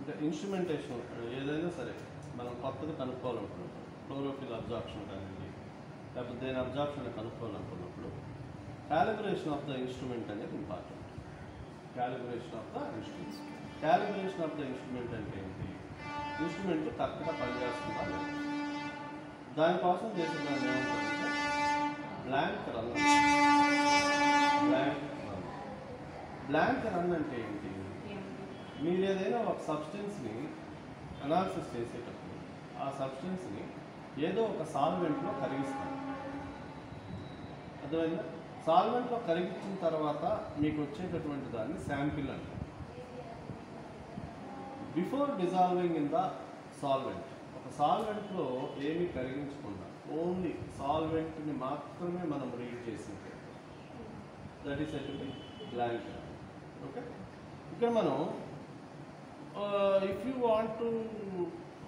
అంటే ఇన్స్ట్రుమెంటేషన్ ఏదైనా సరే మనం కొత్తగా కనుక్కోవాలనుకున్నప్పుడు క్లోరోఫిల్ అబ్జార్ప్షన్ కానివ్వండి, లేకపోతే దేని అబ్జార్ప్షన్ కనుక్కోవాలనుకున్నప్పుడు క్యాలిబ్రేషన్ ఆఫ్ ద ఇన్స్ట్రుమెంట్ అనేది important. Calibration of the instrument. Calibration of the instrument అంటే ఏంటి? ఇన్స్ట్రుమెంట్ కరెక్ట్గా పనిచేస్తుందా లేదా, దానికోసం చేసిన దాన్ని ఏమంటారంటే బ్లాంక్ రన్. బ్లాంక్ రన్ అంటే ఏంటి? మీరు ఏదైనా ఒక సబ్స్టెన్స్ని అనాలిసిస్ చేసేటప్పుడు ఆ సబ్స్టెన్స్ని ఏదో ఒక సాల్వెంట్లో కరిగిస్తారు. అర్థమైందా? సాల్వెంట్లో కరిగించిన తర్వాత మీకు వచ్చేటటువంటి దాన్ని శాంపిల్ అంటారు. Before dissolving in the solvent, ఒక సాల్వెంట్లో ఏమీ కరిగించకుండా ఓన్లీ సాల్వెంట్ని మాత్రమే మనం రీడ్ చేసింది, that is at B blank. Okay, ఇక్కడ మనం if you want to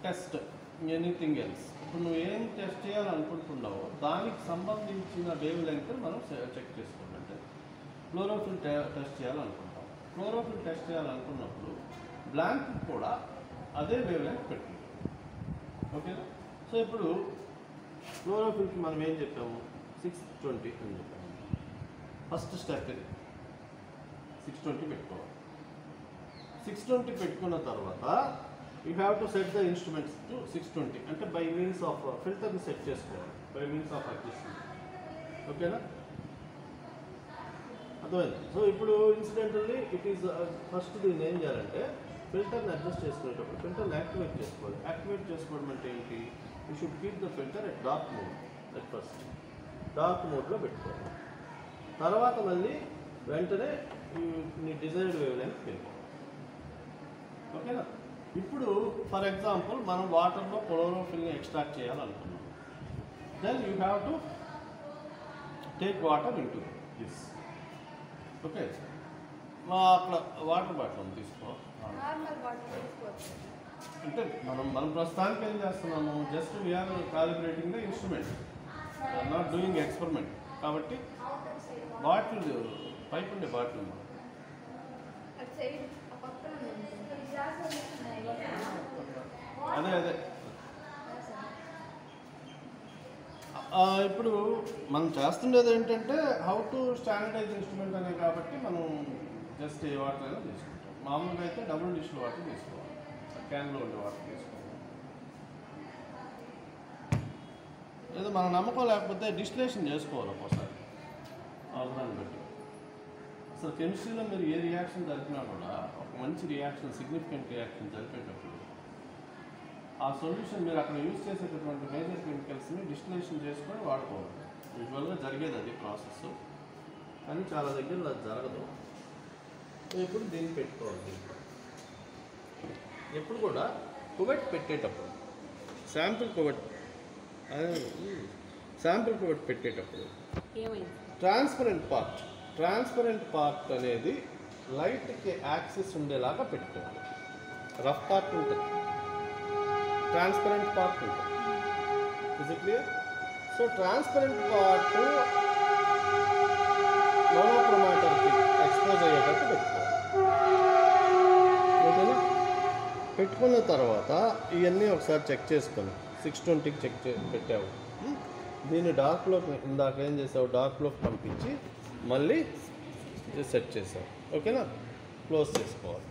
test anything else, ఇప్పుడు నువ్వు ఏం టెస్ట్ చేయాలనుకుంటున్నావో దానికి సంబంధించిన వేవ్ లెంగ్త్ మనం చెక్ చేసుకోవాలి. అంటే క్లోరోఫిల్ టెస్ట్ చేయాలనుకుంటాం, క్లోరోఫిల్ టెస్ట్ చేయాలనుకున్నప్పుడు బ్లాంక్ కూడా అదే వేవ్ లెంగ్త్ పెట్టింది. ఓకేనా? సో ఇప్పుడు క్లోరోఫిల్కి మనం ఏం చెప్పాము? 620 అని చెప్పాము. ఫస్ట్ స్టెప్ ఇది 620 పెట్టుకోవాలి. 620 పెట్టుకున్న తర్వాత you have to set the instruments to 620, అంటే బై మీన్స్ ఆఫ్ ఫిల్టర్ని సెట్ చేసుకోవాలి, బై మీన్స్ ఆఫ్ అడ్జస్ట్మెంట్. ఓకేనా? అర్థమైంది? సో ఇప్పుడు ఇన్సిడెంటల్లీ ఇట్ ఈస్ ఫస్ట్ దీన్ని ఏం చేయాలంటే ఫిల్టర్ని అడ్జస్ట్ చేసుకునేటప్పుడు ఫిల్టర్ని యాక్టివేట్ చేసుకోవాలి. యాక్టివేట్ చేసుకోవడం అంటే ఏంటి? You should keep the filter at dark mode. At first dark మోడ్లో పెట్టుకోవాలి. తర్వాత మళ్ళీ వెంటనే నీ డిజైర్డ్ వేవ్ లెంగ్త్ పెట్టుకోవాలి. ఓకేనా? ఇప్పుడు ఫర్ ఎగ్జాంపుల్ మనం వాటర్లో క్లోరోఫిల్ని ఎక్స్ట్రాక్ట్ చేయాలనుకున్నాం. Then you have to take water into this. Okay, అక్కడ వాటర్ బాటిల్ తీసుకో. అంటే మనం ప్రస్తుతానికి ఏం చేస్తున్నాము? Just we're calibrating the instrument, not doing experiment. కాబట్టి బాటిల్ పైప్ ఉండే బాటిల్ అదే ఇప్పుడు మనం చేస్తుండేది ఏంటంటే హౌ టు స్టాండర్డైజ్ ఇన్స్ట్రుమెంట్ అనే, కాబట్టి మనం జస్ట్ ఏ వాటర్ అయినా తీసుకుంటాం. మామూలుగా అయితే డబుల్ డిష్ వాటర్ తీసుకోవాలి, క్యాన్లో ఉండే వాటర్ తీసుకోవాలి. ఏదో మన నమ్మకం లేకపోతే డిస్టిలేషన్ చేసుకోవాలి ఒక్కోసారి అవసరాన్ని బట్టి. అసలు కెమిస్ట్రీలో మీరు ఏ రియాక్షన్ జరిపినా కూడా ఒక మంచి రియాక్షన్, సిగ్నిఫికెంట్ రియాక్షన్ జరిపేటప్పుడు ఆ సొల్యూషన్ మీరు అక్కడ యూజ్ చేసేటటువంటి మేజర్ కెమికల్స్ని డిస్టిలేషన్ చేసుకొని వాడుకోవాలి. యూజువల్గా జరిగేది అది ప్రాసెస్, కానీ చాలా దగ్గర అది జరగదు. ఇప్పుడు దీన్ని పెట్టుకోవాలి. ఎప్పుడు కూడా కువెట్ పెట్టేటప్పుడు శాంపిల్ కువెట్ పెట్టేటప్పుడు ట్రాన్స్పరెంట్ పార్ట్ అనేది లైట్కి యాక్సెస్ ఉండేలాగా పెట్టుకోవాలి. రఫ్ పార్ట్ ఉంటుంది, ట్రాన్స్పరెంట్ పార్ట్ ఉంటుంది. Is it clear? So transparent part మోనోక్రోమాటర్కి ఎక్స్పోజ్ అయ్యేటట్టు పెట్టుకోవాలి. ఓకేనా? పెట్టుకున్న తర్వాత ఇవన్నీ ఒకసారి చెక్ చేసుకొని 620కి పెట్టావు. దీన్ని డార్క్లోకి ఇందాక ఏం చేసావు? డార్క్లోకి పంపించి మళ్ళీ సెట్ చేసావు. ఓకేనా? క్లోజ్ చేసుకోవాలి.